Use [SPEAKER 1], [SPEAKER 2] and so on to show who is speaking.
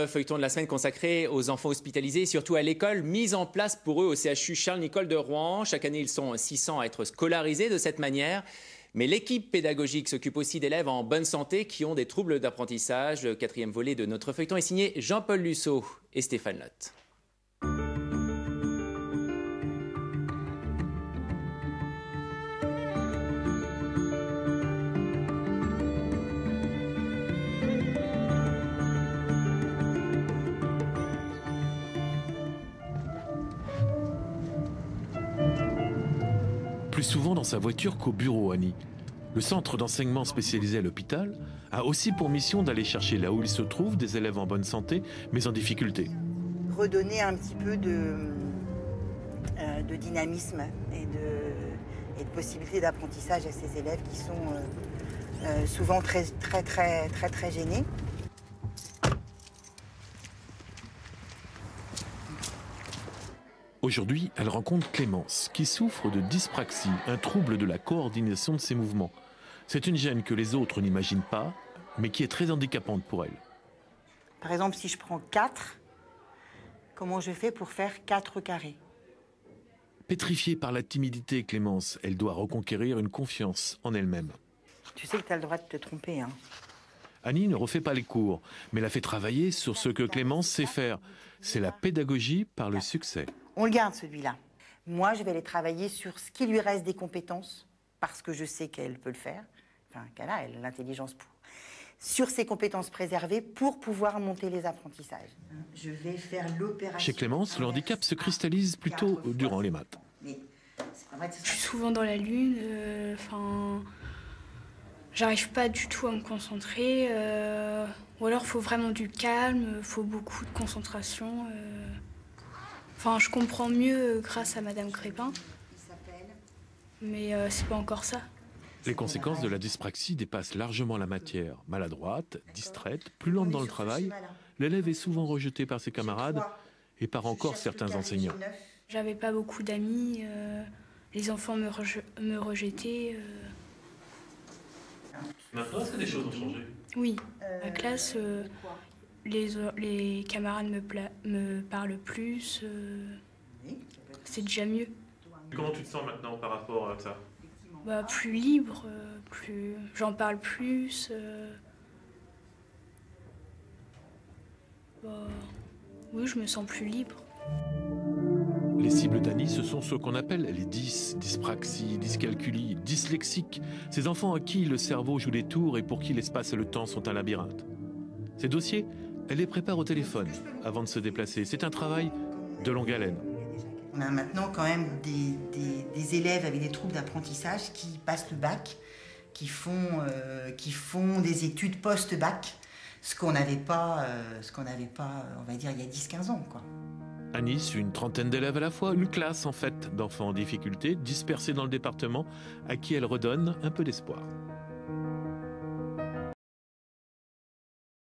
[SPEAKER 1] Feuilleton de la semaine consacré aux enfants hospitalisés et surtout à l'école, mise en place pour eux au CHU Charles-Nicolle de Rouen. Chaque année, ils sont 600 à être scolarisés de cette manière. Mais l'équipe pédagogique s'occupe aussi d'élèves en bonne santé qui ont des troubles d'apprentissage. Le 4e volet de notre feuilleton est signé Jean-Paul Lussot et Stéphane Lotte.
[SPEAKER 2] Plus souvent dans sa voiture qu'au bureau, Annie. Le centre d'enseignement spécialisé à l'hôpital a aussi pour mission d'aller chercher là où il se trouve des élèves en bonne santé, mais en difficulté.
[SPEAKER 3] Redonner un petit peu de dynamisme et de possibilité d'apprentissage à ces élèves qui sont souvent très gênés.
[SPEAKER 2] Aujourd'hui, elle rencontre Clémence, qui souffre de dyspraxie, un trouble de la coordination de ses mouvements. C'est une gêne que les autres n'imaginent pas, mais qui est très handicapante pour elle.
[SPEAKER 3] Par exemple, si je prends 4, comment je fais pour faire 4 carrés?
[SPEAKER 2] Pétrifiée par la timidité, Clémence, elle doit reconquérir une confiance en elle-même.
[SPEAKER 3] Tu sais que tu as le droit de te tromper, hein.
[SPEAKER 2] Annie ne refait pas les cours, mais la fait travailler sur ce que Clémence sait faire. C'est la pédagogie par le succès.
[SPEAKER 3] On le garde, celui-là. Moi, je vais aller travailler sur ce qui lui reste des compétences, parce que je sais qu'elle peut le faire, enfin, qu'elle a l'intelligence pour. Sur ses compétences préservées pour pouvoir monter les apprentissages. Je vais faire l'opération.
[SPEAKER 2] Chez Clémence, le handicap se cristallise plutôt durant les maths.
[SPEAKER 3] Mais c'est pas vrai que ce
[SPEAKER 4] Je suis
[SPEAKER 3] soit...
[SPEAKER 4] souvent dans la lune, j'arrive pas du tout à me concentrer, ou alors il faut vraiment du calme, il faut beaucoup de concentration. Je comprends mieux grâce à Madame Crépin, mais c'est pas encore ça.
[SPEAKER 2] Les conséquences de la dyspraxie dépassent largement la matière. Maladroite, distraite, plus lente dans le travail, l'élève est souvent rejeté par ses camarades et par encore certains enseignants.
[SPEAKER 4] J'avais pas beaucoup d'amis, les enfants me rejetaient.
[SPEAKER 2] Maintenant, est-ce que des choses ont changé?
[SPEAKER 4] Oui, à classe, les camarades me parlent plus, c'est déjà mieux.
[SPEAKER 2] Comment tu te sens maintenant par rapport à ça?
[SPEAKER 4] Plus libre, j'en parle plus. Oui, je me sens plus libre.
[SPEAKER 2] Les cibles d'Annie, ce sont ceux qu'on appelle les dyspraxie, dyscalculie, dyslexiques. Ces enfants à qui le cerveau joue des tours et pour qui l'espace et le temps sont un labyrinthe. Ces dossiers, elle les prépare au téléphone avant de se déplacer. C'est un travail de longue haleine.
[SPEAKER 3] On a maintenant quand même des élèves avec des troubles d'apprentissage qui passent le bac, qui font des études post-bac, ce qu'on n'avait pas, on va dire, il y a 10-15 ans, quoi.
[SPEAKER 2] À Nice, une trentaine d'élèves à la fois, une classe en fait d'enfants en difficulté, dispersés dans le département, à qui elle redonne un peu d'espoir.